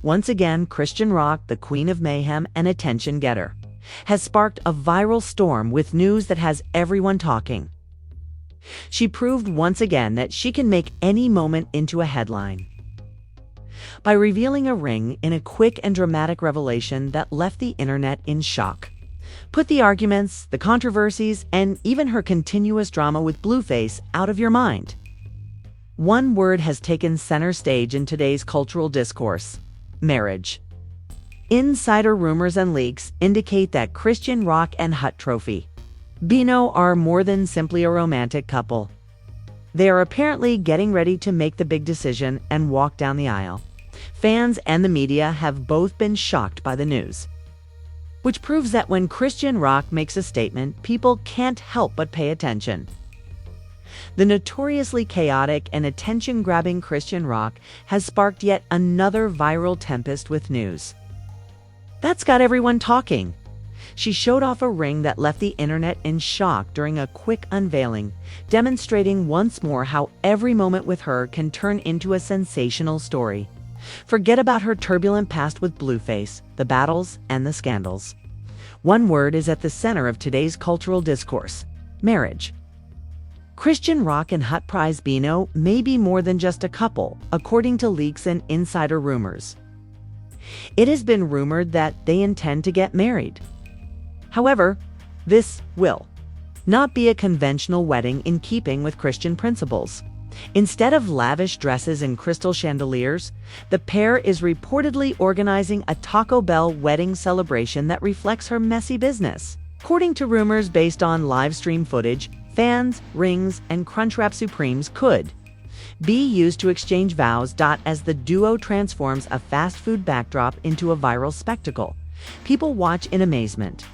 Once again, Chrisean Rock, the queen of mayhem and attention getter, has sparked a viral storm with news that has everyone talking. She proved once again that she can make any moment into a headline by revealing a ring in a quick and dramatic revelation that left the internet in shock. Put the arguments, the controversies, and even her continuous drama with Blueface out of your mind. One word has taken center stage in today's cultural discourse: marriage. Insider rumors and leaks indicate that Chrisean Rock and Bino are more than simply a romantic couple. They are apparently getting ready to make the big decision and walk down the aisle. Fans and the media have both been shocked by the news, which proves that when Chrisean Rock makes a statement, people can't help but pay attention. The notoriously chaotic and attention-grabbing Chrisean Rock has sparked yet another viral tempest with news that's got everyone talking. She showed off a ring that left the internet in shock during a quick unveiling, demonstrating once more how every moment with her can turn into a sensational story. Forget about her turbulent past with Blueface, the battles, and the scandals. One word is at the center of today's cultural discourse: marriage. Chrisean Rock and Bino may be more than just a couple, according to leaks and insider rumors. It has been rumored that they intend to get married. However, this will not be a conventional wedding in keeping with Christian principles. Instead of lavish dresses and crystal chandeliers, the pair is reportedly organizing a Taco Bell wedding celebration that reflects her messy business. According to rumors based on live stream footage, fans, rings, and Crunchwrap Supremes could be used to exchange vows. As the duo transforms a fast food backdrop into a viral spectacle, people watch in amazement.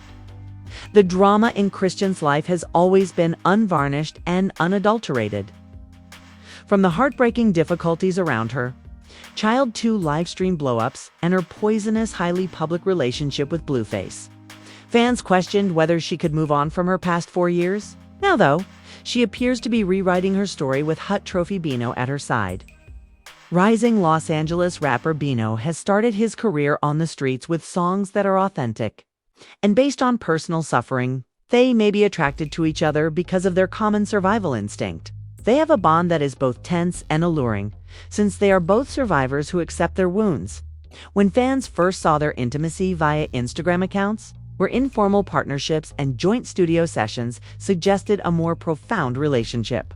The drama in Chrisean's life has always been unvarnished and unadulterated. From the heartbreaking difficulties around her, Child 2 livestream blowups, and her poisonous, highly public relationship with Blueface, fans questioned whether she could move on from her past 4 years. Now, though, she appears to be rewriting her story with Bino at her side. Rising Los Angeles rapper Bino has started his career on the streets with songs that are authentic and based on personal suffering. They may be attracted to each other because of their common survival instinct. They have a bond that is both tense and alluring, since they are both survivors who accept their wounds. When fans first saw their intimacy via Instagram accounts, where informal partnerships and joint studio sessions suggested a more profound relationship.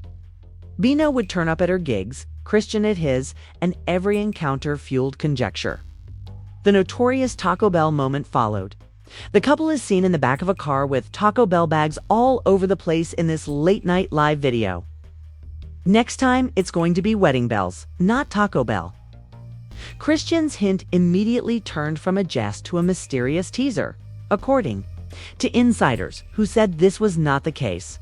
Bino would turn up at her gigs, Chrisean at his, and every encounter fueled conjecture. The notorious Taco Bell moment followed. The couple is seen in the back of a car with Taco Bell bags all over the place in this late-night live video. Next time, it's going to be wedding bells, not Taco Bell. Chrisean's hint immediately turned from a jest to a mysterious teaser, according to insiders who said this was not the case.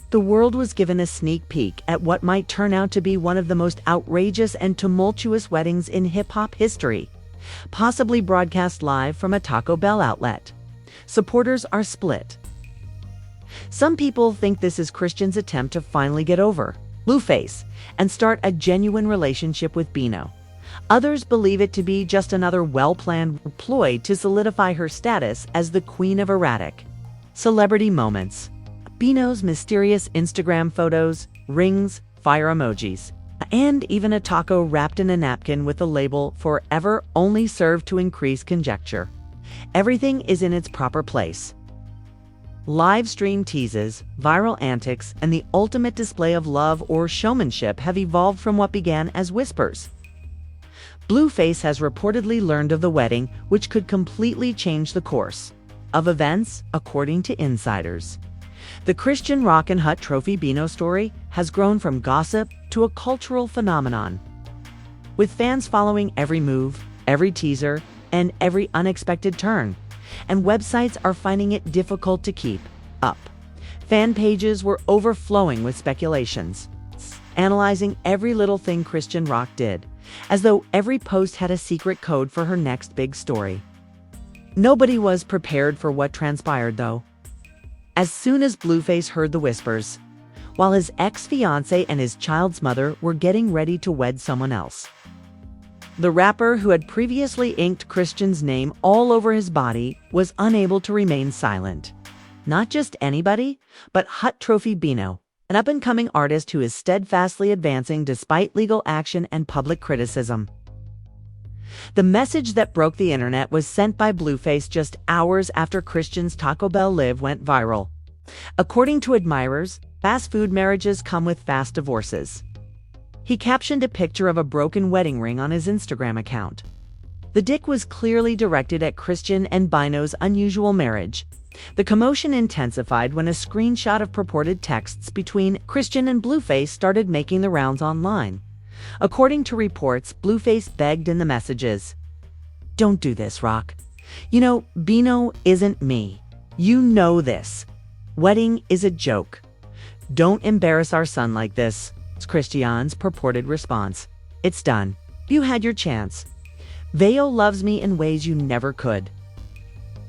The world was given a sneak peek at what might turn out to be one of the most outrageous and tumultuous weddings in hip-hop history, possibly broadcast live from a Taco Bell outlet. Supporters are split. Some people think this is Chrisean's attempt to finally get over Blueface and start a genuine relationship with Bino. Others believe it to be just another well-planned ploy to solidify her status as the queen of erratic celebrity moments. Bino's mysterious Instagram photos, rings, fire emojis, and even a taco wrapped in a napkin with the label "Forever" only serve to increase conjecture. Everything is in its proper place. Live stream teases, viral antics, and the ultimate display of love or showmanship have evolved from what began as whispers. Blueface has reportedly learned of the wedding, which could completely change the course of events, according to insiders. The Chrisean Rock and Bino story has grown from gossip to a cultural phenomenon, with fans following every move, every teaser, and every unexpected turn, and websites are finding it difficult to keep up. Fan pages were overflowing with speculations, analyzing every little thing Chrisean Rock did, as though every post had a secret code for her next big story. Nobody was prepared for what transpired, though. As soon as Blueface heard the whispers, while his ex-fiancée and his child's mother were getting ready to wed someone else, The rapper, who had previously inked Chrisean's name all over his body, was unable to remain silent. Not just anybody, but Chrisean Bino, an up-and-coming artist who is steadfastly advancing despite legal action and public criticism. The message that broke the internet was sent by Blueface just hours after Chrisean's Taco Bell live went viral. According to admirers, fast food marriages come with fast divorces. He captioned a picture of a broken wedding ring on his Instagram account. The dick was clearly directed at Chrisean and Bino's unusual marriage. The commotion intensified when a screenshot of purported texts between Chrisean and Blueface started making the rounds online. According to reports, Blueface begged in the messages, "Don't do this, Rock. You know, Bino isn't me. You know this. Wedding is a joke. Don't embarrass our son like this." Chrisean's purported response, "It's done. You had your chance. Veo loves me in ways you never could.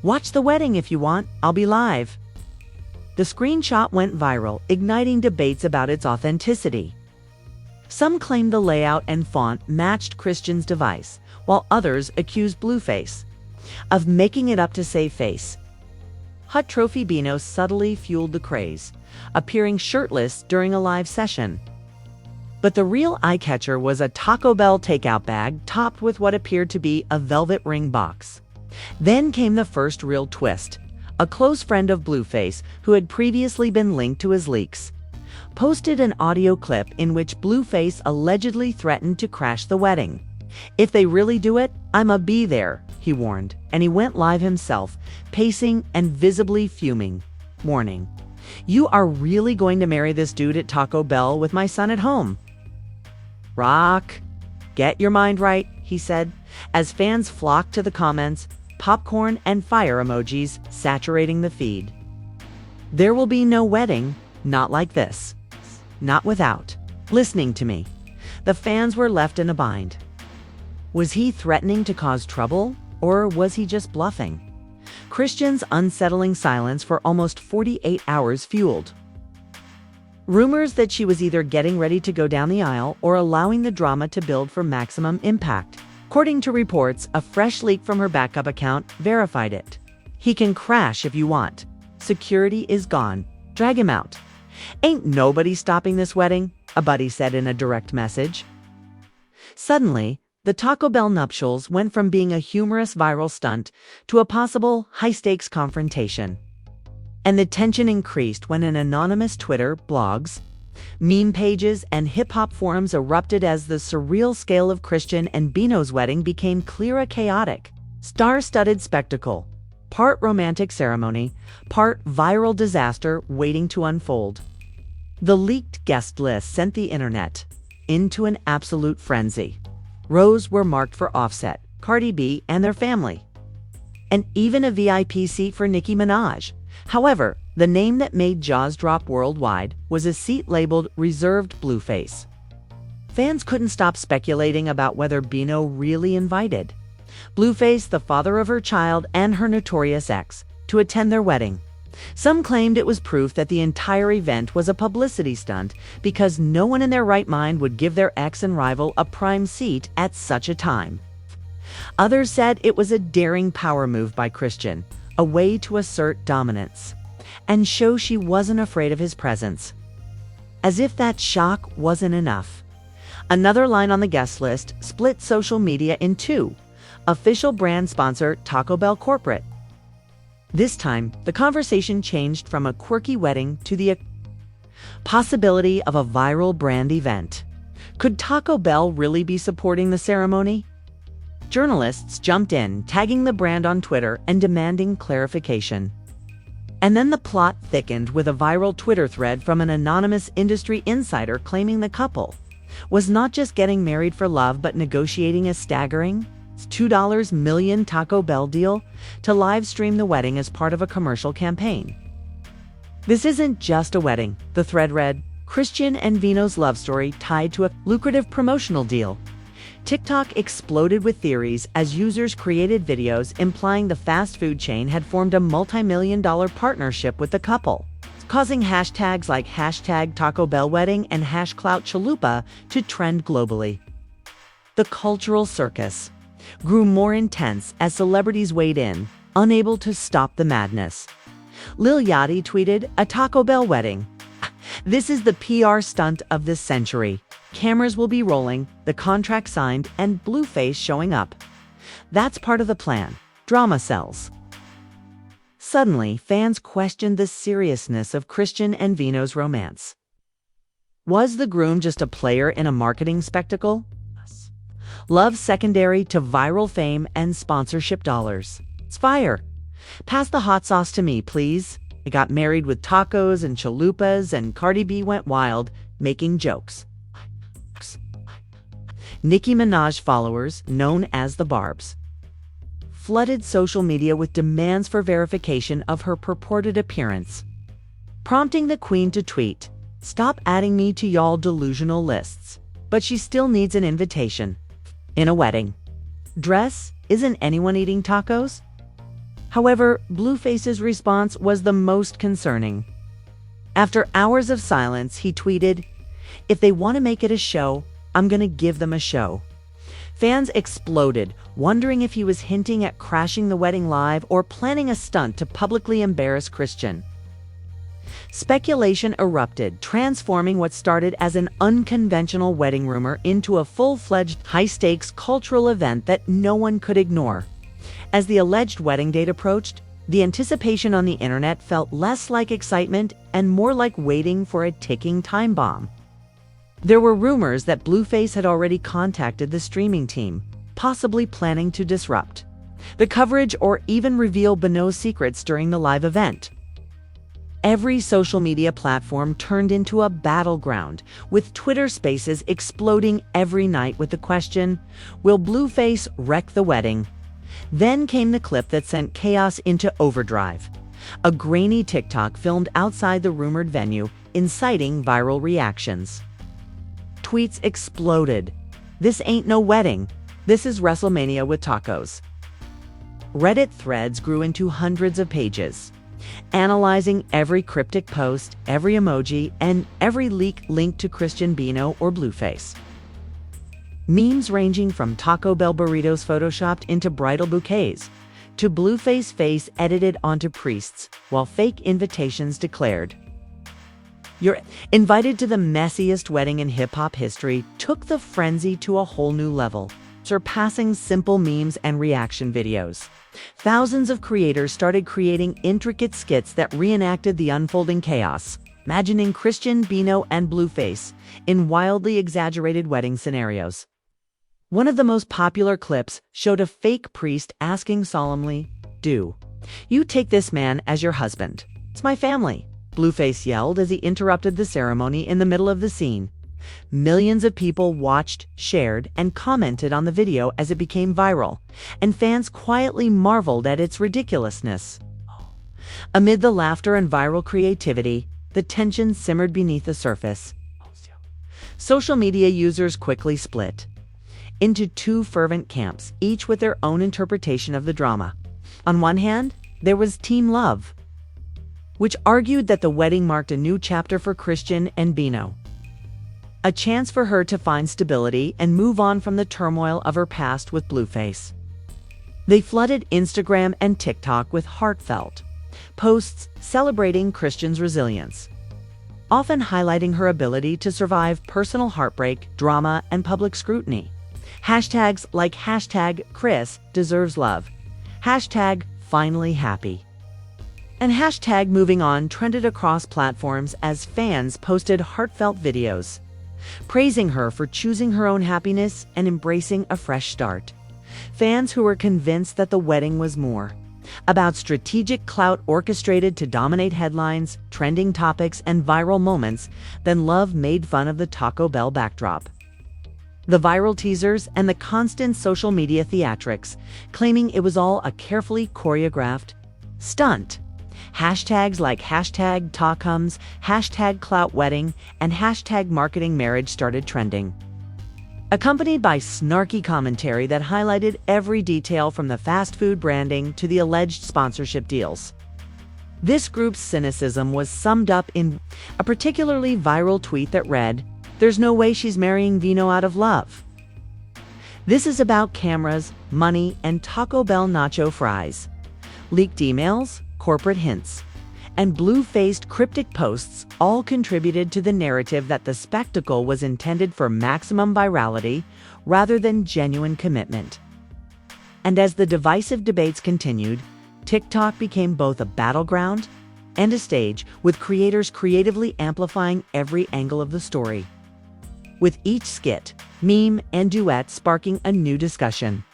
Watch the wedding if you want. I'll be live." The screenshot went viral, igniting debates about its authenticity. Some claimed the layout and font matched Chrisean's device, while others accused Blueface of making it up to save face. Chrisean Bino subtly fueled the craze, appearing shirtless during a live session. But the real eye-catcher was a Taco Bell takeout bag topped with what appeared to be a velvet ring box. Then came the first real twist. A close friend of Blueface, who had previously been linked to his leaks, posted an audio clip in which Blueface allegedly threatened to crash the wedding. "If they really do it, I'ma be there," he warned, and he went live himself, pacing and visibly fuming, warning, "You are really going to marry this dude at Taco Bell with my son at home?" "Rock, get your mind right," he said, as fans flocked to the comments, popcorn and fire emojis saturating the feed. "There will be no wedding, not like this. Not without listening to me." The fans were left in a bind. Was he threatening to cause trouble, or was he just bluffing? Chrisean's unsettling silence for almost 48 hours fueled rumors that she was either getting ready to go down the aisle or allowing the drama to build for maximum impact. According to reports, a fresh leak from her backup account verified it. "He can crash if you want. Security is gone. Drag him out. Ain't nobody stopping this wedding," a buddy said in a direct message. Suddenly, the Taco Bell nuptials went from being a humorous viral stunt to a possible high-stakes confrontation. And the tension increased when an anonymous Twitter, blogs, meme pages, and hip-hop forums erupted as the surreal scale of Chrisean and Bino's wedding became clear chaotic, star-studded spectacle, part romantic ceremony, part viral disaster waiting to unfold. The leaked guest list sent the internet into an absolute frenzy. Rows were marked for Offset, Cardi B, and their family, and even a VIP seat for Nicki Minaj. However, the name that made jaws drop worldwide was a seat labeled Reserved Blueface. Fans couldn't stop speculating about whether Bino really invited Blueface, the father of her child and her notorious ex, to attend their wedding. Some claimed it was proof that the entire event was a publicity stunt because no one in their right mind would give their ex and rival a prime seat at such a time. Others said it was a daring power move by Chrisean, a way to assert dominance and show she wasn't afraid of his presence. As if that shock wasn't enough, another line on the guest list split social media in two: official brand sponsor Taco Bell corporate. This time, the conversation changed from a quirky wedding to the possibility of a viral brand event. Could Taco Bell really be supporting the ceremony? Journalists jumped in, tagging the brand on Twitter and demanding clarification. And then the plot thickened with a viral Twitter thread from an anonymous industry insider claiming the couple was not just getting married for love but negotiating a staggering $2 million Taco Bell deal to live stream the wedding as part of a commercial campaign. "This isn't just a wedding," the thread read. "Chrisean and Bino's love story tied to a lucrative promotional deal." TikTok exploded with theories as users created videos implying the fast food chain had formed a multi-million-dollar partnership with the couple, causing hashtags like #TacoBellWedding and #Chalupa to trend globally. The cultural circus grew more intense as celebrities weighed in, unable to stop the madness. Lil Yachty tweeted, "A Taco Bell wedding. This is the PR stunt of this century. Cameras will be rolling, the contract signed, and Blueface showing up. That's part of the plan. Drama sells." Suddenly, fans questioned the seriousness of Chrisean and Bino's romance. Was the groom just a player in a marketing spectacle? Love secondary to viral fame and sponsorship dollars. It's fire. Pass the hot sauce to me, please. I got married with tacos and chalupas, and Cardi B went wild, making jokes. Nicki Minaj followers, known as the Barbs, flooded social media with demands for verification of her purported appearance, prompting the queen to tweet, "Stop adding me to y'all delusional lists." But she still needs an invitation. In a wedding dress, isn't anyone eating tacos? However, Blueface's response was the most concerning. After hours of silence, he tweeted, "If they want to make it a show, I'm gonna give them a show." Fans exploded, wondering if he was hinting at crashing the wedding live or planning a stunt to publicly embarrass Chrisean. Speculation erupted, transforming what started as an unconventional wedding rumor into a full-fledged, high-stakes cultural event that no one could ignore. As the alleged wedding date approached, the anticipation on the internet felt less like excitement and more like waiting for a ticking time bomb. There were rumors that Blueface had already contacted the streaming team, possibly planning to disrupt the coverage or even reveal Bino's secrets during the live event. Every social media platform turned into a battleground, with Twitter Spaces exploding every night with the question, "Will Blueface wreck the wedding?" Then came the clip that sent chaos into overdrive. A grainy TikTok filmed outside the rumored venue, inciting viral reactions. Tweets exploded. "This ain't no wedding. This is WrestleMania with tacos." Reddit threads grew into hundreds of pages, analyzing every cryptic post, every emoji, and every leak linked to Chrisean Bino or Blueface. Memes ranging from Taco Bell burritos photoshopped into bridal bouquets, to Blueface face edited onto priests, while fake invitations declared, "You're invited to the messiest wedding in hip-hop history," took the frenzy to a whole new level, surpassing simple memes and reaction videos. Thousands of creators started creating intricate skits that reenacted the unfolding chaos, imagining Chrisean, Bino, and Blueface in wildly exaggerated wedding scenarios. One of the most popular clips showed a fake priest asking solemnly, "Do you take this man as your husband?" "It's my family," Blueface yelled as he interrupted the ceremony in the middle of the scene. Millions of people watched, shared, and commented on the video as it became viral, and fans quietly marveled at its ridiculousness. Amid the laughter and viral creativity, the tension simmered beneath the surface. Social media users quickly split into two fervent camps, each with their own interpretation of the drama. On one hand, there was Team Love, which argued that the wedding marked a new chapter for Chrisean and Bino, a chance for her to find stability and move on from the turmoil of her past with Blueface. They flooded Instagram and TikTok with heartfelt posts celebrating Chrisean's resilience, often highlighting her ability to survive personal heartbreak, drama, and public scrutiny. Hashtags like #Chris deserves love, #finally happy, and #moving on trended across platforms as fans posted heartfelt videos praising her for choosing her own happiness and embracing a fresh start. Fans who were convinced that the wedding was more about strategic clout orchestrated to dominate headlines, trending topics, and viral moments than love made fun of the Taco Bell backdrop, the viral teasers, and the constant social media theatrics, claiming it was all a carefully choreographed stunt. Hashtags like #Tacums, #CloutWedding, and #MarketingMarriage started trending, accompanied by snarky commentary that highlighted every detail from the fast food branding to the alleged sponsorship deals. This group's cynicism was summed up in a particularly viral tweet that read, "There's no way she's marrying Bino out of love." This is about cameras, money, and Taco Bell nacho fries. Leaked emails, corporate hints, and blue-faced cryptic posts all contributed to the narrative that the spectacle was intended for maximum virality rather than genuine commitment. And as the divisive debates continued, TikTok became both a battleground and a stage, with creators creatively amplifying every angle of the story, with each skit, meme, and duet sparking a new discussion,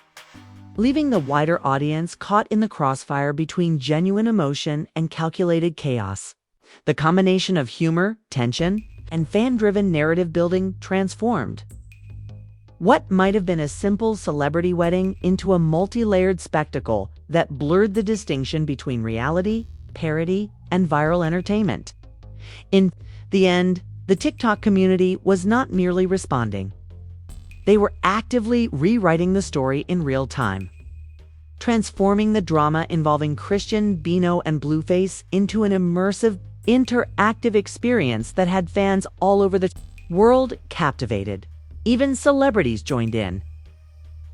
leaving the wider audience caught in the crossfire between genuine emotion and calculated chaos. The combination of humor, tension, and fan-driven narrative building transformed what might have been a simple celebrity wedding into a multi-layered spectacle that blurred the distinction between reality, parody, and viral entertainment. In the end, the TikTok community was not merely responding. They were actively rewriting the story in real time, transforming the drama involving Chrisean Bino and Blueface into an immersive, interactive experience that had fans all over the world captivated. Even celebrities joined in,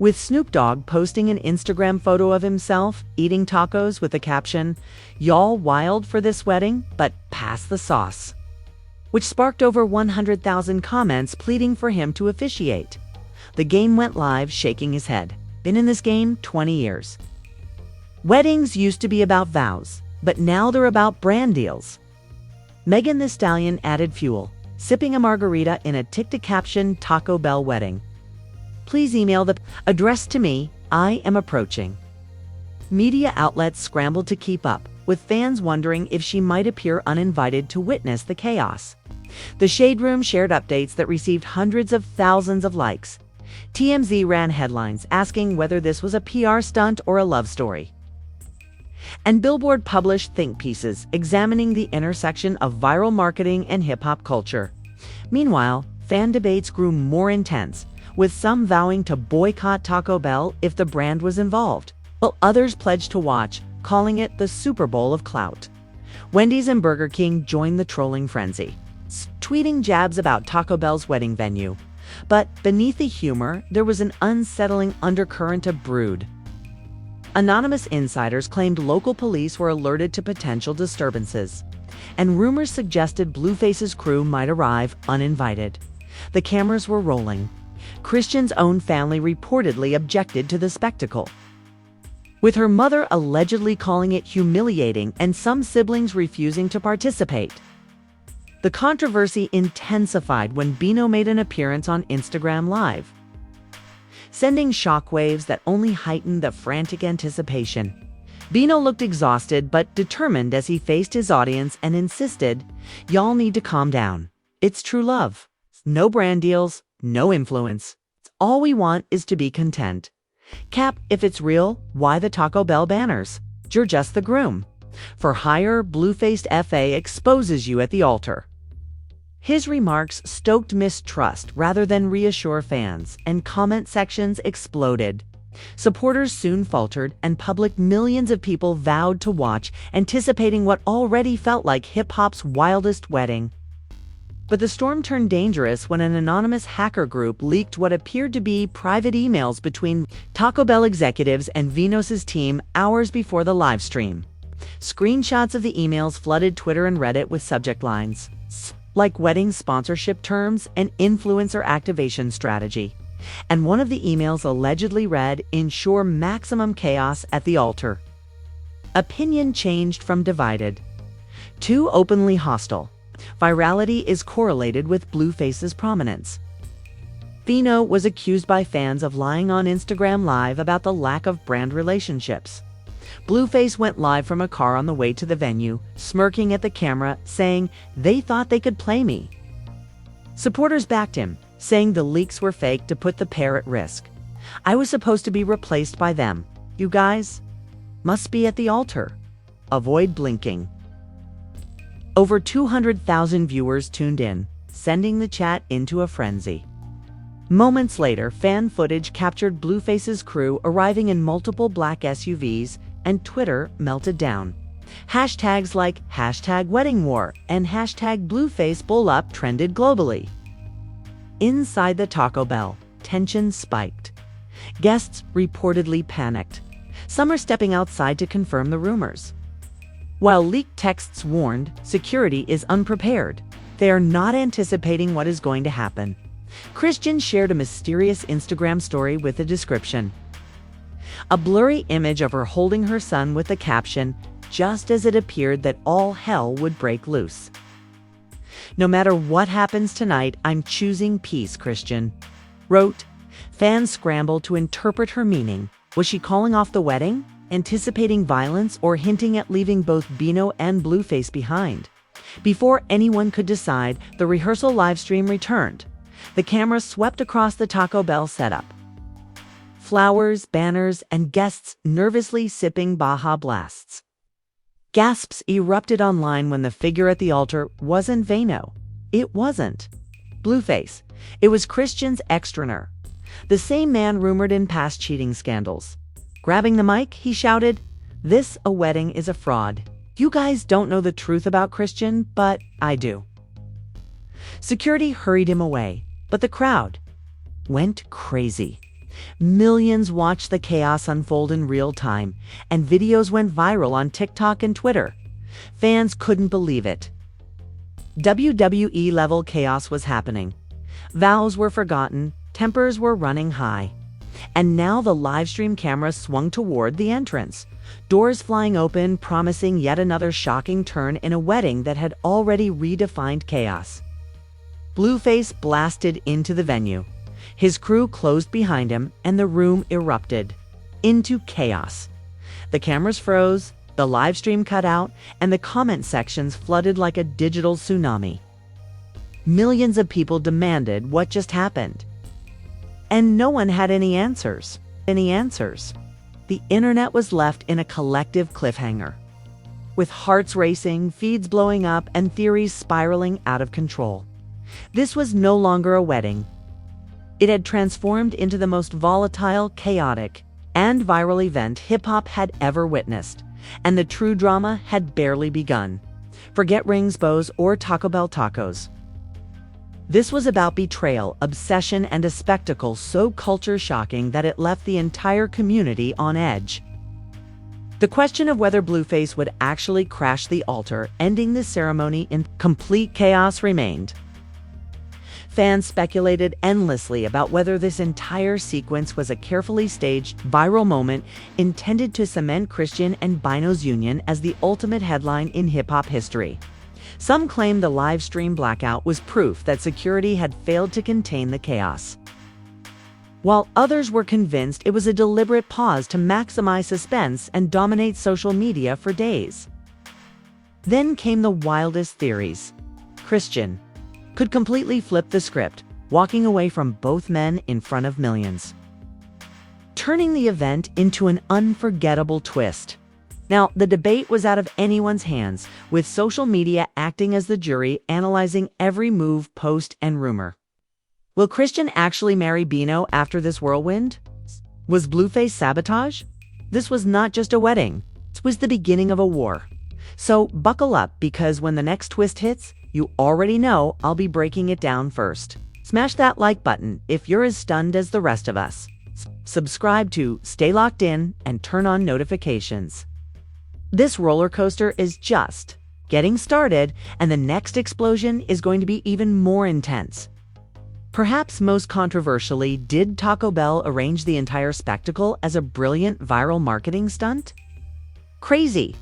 with Snoop Dogg posting an Instagram photo of himself eating tacos with the caption, "Y'all wild for this wedding, but pass the sauce," which sparked over 100,000 comments pleading for him to officiate. The game went live, shaking his head. Been in this game 20 years. Weddings used to be about vows, but now they're about brand deals. Megan Thee Stallion added fuel, sipping a margarita in a TikTok-captioned Taco Bell wedding. Please email the address to me, I am approaching. Media outlets scrambled to keep up, with fans wondering if she might appear uninvited to witness the chaos. The Shade Room shared updates that received hundreds of thousands of likes. TMZ ran headlines asking whether this was a PR stunt or a love story. And Billboard published think pieces examining the intersection of viral marketing and hip-hop culture. Meanwhile, fan debates grew more intense, with some vowing to boycott Taco Bell if the brand was involved, while others pledged to watch, calling it the Super Bowl of clout. Wendy's and Burger King joined the trolling frenzy, tweeting jabs about Taco Bell's wedding venue. But beneath the humor, there was an unsettling undercurrent of brood. Anonymous insiders claimed local police were alerted to potential disturbances, and rumors suggested Blueface's crew might arrive uninvited. The cameras were rolling. Chrisean's own family reportedly objected to the spectacle, with her mother allegedly calling it humiliating and some siblings refusing to participate. The controversy intensified when Bino made an appearance on Instagram Live, sending shockwaves that only heightened the frantic anticipation. Bino looked exhausted but determined as he faced his audience and insisted, "Y'all need to calm down. It's true love. No brand deals, no influence. All we want is to be content. Cap, if it's real, why the Taco Bell banners? You're just the groom. For hire, blue-faced FA exposes you at the altar." His remarks stoked mistrust rather than reassure fans, and comment sections exploded. Supporters soon faltered, and millions of people vowed to watch, anticipating what already felt like hip-hop's wildest wedding. But the storm turned dangerous when an anonymous hacker group leaked what appeared to be private emails between Taco Bell executives and Vinos' team hours before the live stream. Screenshots of the emails flooded Twitter and Reddit with subject lines like wedding sponsorship terms and influencer activation strategy. And one of the emails allegedly read, "Ensure maximum chaos at the altar." Opinion changed from divided to openly hostile. Virality is correlated with Blueface's prominence. Bino was accused by fans of lying on Instagram Live about the lack of brand relationships. Blueface went live from a car on the way to the venue, smirking at the camera, saying, "They thought they could play me." Supporters backed him, saying the leaks were fake to put the pair at risk. "I was supposed to be replaced by them. You guys must be at the altar. Avoid blinking." Over 200,000 viewers tuned in, sending the chat into a frenzy. Moments later, fan footage captured Blueface's crew arriving in multiple black SUVs, and Twitter melted down. Hashtags like #WeddingWar and #BluefaceBullUp trended globally. Inside the Taco Bell, tension spiked. Guests reportedly panicked. Some are stepping outside to confirm the rumors. While leaked texts warned, security is unprepared. They are not anticipating what is going to happen. Chrisean shared a mysterious Instagram story with a description. A blurry image of her holding her son with the caption, "Just as it appeared that all hell would break loose." "No matter what happens tonight, I'm choosing peace," Chrisean wrote. Fans scrambled to interpret her meaning. Was she calling off the wedding, anticipating violence, or hinting at leaving both Bino and Blueface behind? Before anyone could decide, the rehearsal livestream returned. The camera swept across the Taco Bell setup. Flowers, banners, and guests nervously sipping Baja Blasts. Gasps erupted online when the figure at the altar wasn't Bino. It wasn't Blueface. It was Chrisean's ex-trainer, the same man rumored in past cheating scandals. Grabbing the mic, he shouted, "This a wedding is a fraud. You guys don't know the truth about Chrisean, but I do." Security hurried him away, but the crowd went crazy. Millions watched the chaos unfold in real time, and videos went viral on TikTok and Twitter. Fans couldn't believe it. WWE-level chaos was happening. Vows were forgotten, tempers were running high. And now the livestream camera swung toward the entrance, doors flying open, promising yet another shocking turn in a wedding that had already redefined chaos. Blueface blasted into the venue. His crew closed behind him, and the room erupted into chaos. The cameras froze, the live stream cut out, and the comment sections flooded like a digital tsunami. Millions of people demanded what just happened. And no one had any answers. The internet was left in a collective cliffhanger, with hearts racing, feeds blowing up, and theories spiraling out of control. This was no longer a wedding. It had transformed into the most volatile, chaotic, and viral event hip-hop had ever witnessed, and the true drama had barely begun. Forget rings, bows, or Taco Bell tacos. This was about betrayal, obsession, and a spectacle so culture-shocking that it left the entire community on edge. The question of whether Blueface would actually crash the altar, ending the ceremony in complete chaos, remained. Fans speculated endlessly about whether this entire sequence was a carefully staged, viral moment intended to cement Chrisean and Bino's union as the ultimate headline in hip-hop history. Some claimed the live stream blackout was proof that security had failed to contain the chaos, while others were convinced it was a deliberate pause to maximize suspense and dominate social media for days. Then came the wildest theories. Chrisean could completely flip the script, walking away from both men in front of millions, turning the event into an unforgettable twist. Now, the debate was out of anyone's hands, with social media acting as the jury, analyzing every move, post, and rumor. Will Chrisean actually marry Bino after this whirlwind? Was Blueface sabotage? This was not just a wedding. It was the beginning of a war. So buckle up, because when the next twist hits, you already know I'll be breaking it down first. Smash that like button if you're as stunned as the rest of us. Subscribe to stay locked in and turn on notifications. This roller coaster is just getting started, and the next explosion is going to be even more intense. Perhaps most controversially, did Taco Bell arrange the entire spectacle as a brilliant viral marketing stunt? Crazy,